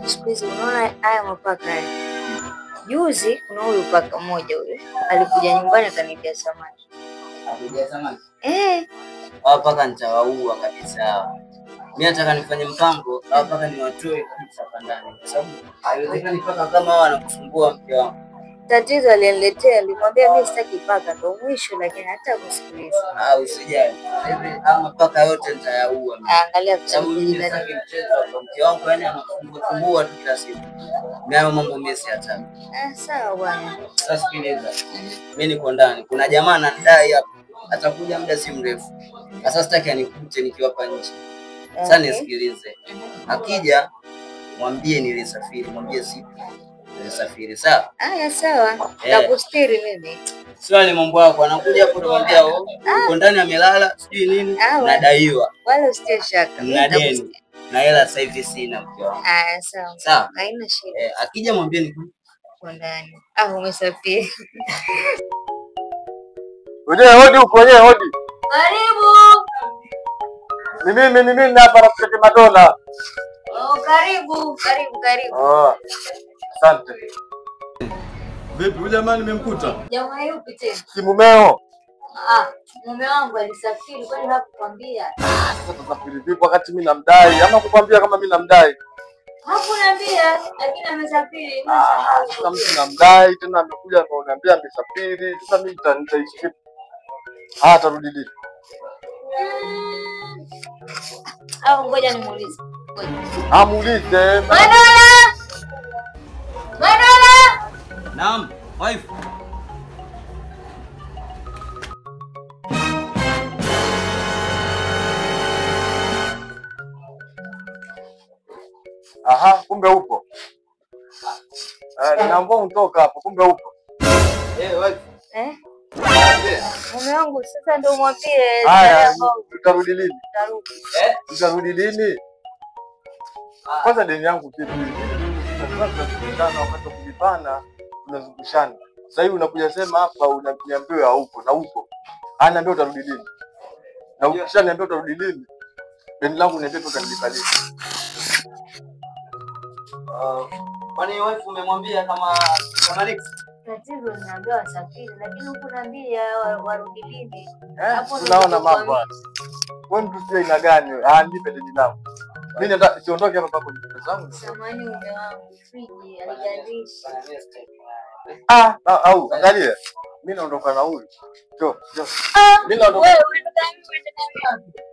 Siku hizi unaona haya mapaka haya. Juzi kuna huyu paka mmoja huyo alikuja nyumbani akaniletea samaki. Akuletea samaki? Hao paka nitawaua kabisa. Mimi nataka nifanye mpango, hao paka niwatoe kabisa hapa ndani. Kwa sababu haiwezekani paka kama hao wanakusumbua mke wangu. Tatizo aliniletea, nilimwambia mimi sitaki paka ndo mwisho, lakini hata kusikiliza. Usijali. Hivi ama paka yote nitayaua. Angalia sababu mimi sitaki mchezo hapa. Mke wangu yani anakusumbua tu kila siku. Nayo mambo mimi siataka. Sawa bwana. Sasa sikiliza. Mimi niko ndani. Kuna jamaa anadai hapa. Atakuja muda si mrefu. Sasa sitaki anikute nikiwa hapa nje. Sasa nisikilize. Akija mwambie nilisafiri, mwambie sipo. Nilisafiri, sawa? Sawa. Nakustiri mimi. Sio ni mambo yako, anakuja hapo kumwambia uko ndani amelala, sijui nini, nadaiwa. Wala usitie shaka. Na deni. Na hela sasa hivi sina mke wangu. Sawa. Sawa. Haina shida. Akija mwambie niko ndani. Umesafiri. Wewe hodi huko, wewe hodi. Karibu. Ni mimi hapa rafiki Madola. Karibu. Asante. Vipi huyu jamaa nimemkuta? Jamaa yupi tena? Si mumeo. Mume wangu alisafiri, kwani hakukwambia? Sasa safiri vipi wakati mimi namdai? Ama kukwambia kama mimi namdai? Hakuniambia, lakini amesafiri. Sasa mimi namdai tena amekuja akaniambia amesafiri. Sasa mimi nitaishi vipi? Atarudi lini? Ngoja nimuulize. Muulize. Madola! Naam, wife. Kumbe upo. Naomba utoka hapo, kumbe upo. Wife. Mume wangu sasa ndio mwambie. Haya, utarudi lini? Utarudi. Utarudi lini? Kwanza deni yangu kipi? Tunazungukana wakati kulipana, tunazungushana. Sasa hivi unakuja sema hapa unaniambia hauko na uko. Anaambia utarudi lini? Na ukishaniambia utarudi lini? Deni langu niambia tu utanilipa lini? Kwani wife umemwambia kama next? Tatizo ninaambia wasafiri, lakini huko naambia warudi lini. Hapo unaona mambo. Wewe mtu si aina gani? Nipe deni langu. Mimi nataka siondoke hapa kwa pesa zangu. Samahani mume wangu, friji alijazisha. Angalia. Mimi naondoka na huyu. Njoo. Mimi naondoka. Wewe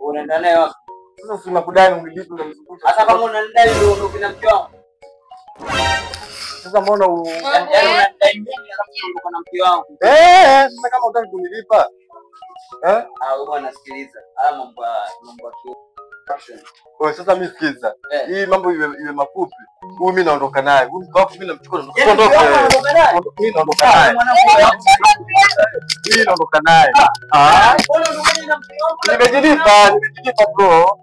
unaenda naye wapi? Sasa si nakudai unilipe unanizungusha. Hata kama unanidai ndio uondoke na mke wangu. Sasa mbona unanidai mimi unaondoka na mke wangu? Sasa kama unataka kunilipa. Bwana sikiliza. Haya mambo ya action. Sasa mimi sikiza. Hii mambo iwe mafupi. Huyu mimi naondoka naye. Huyu mko wapi mimi namchukua ondoke. Mimi naondoka naye. Mimi naondoka naye. Nimejilipa bro.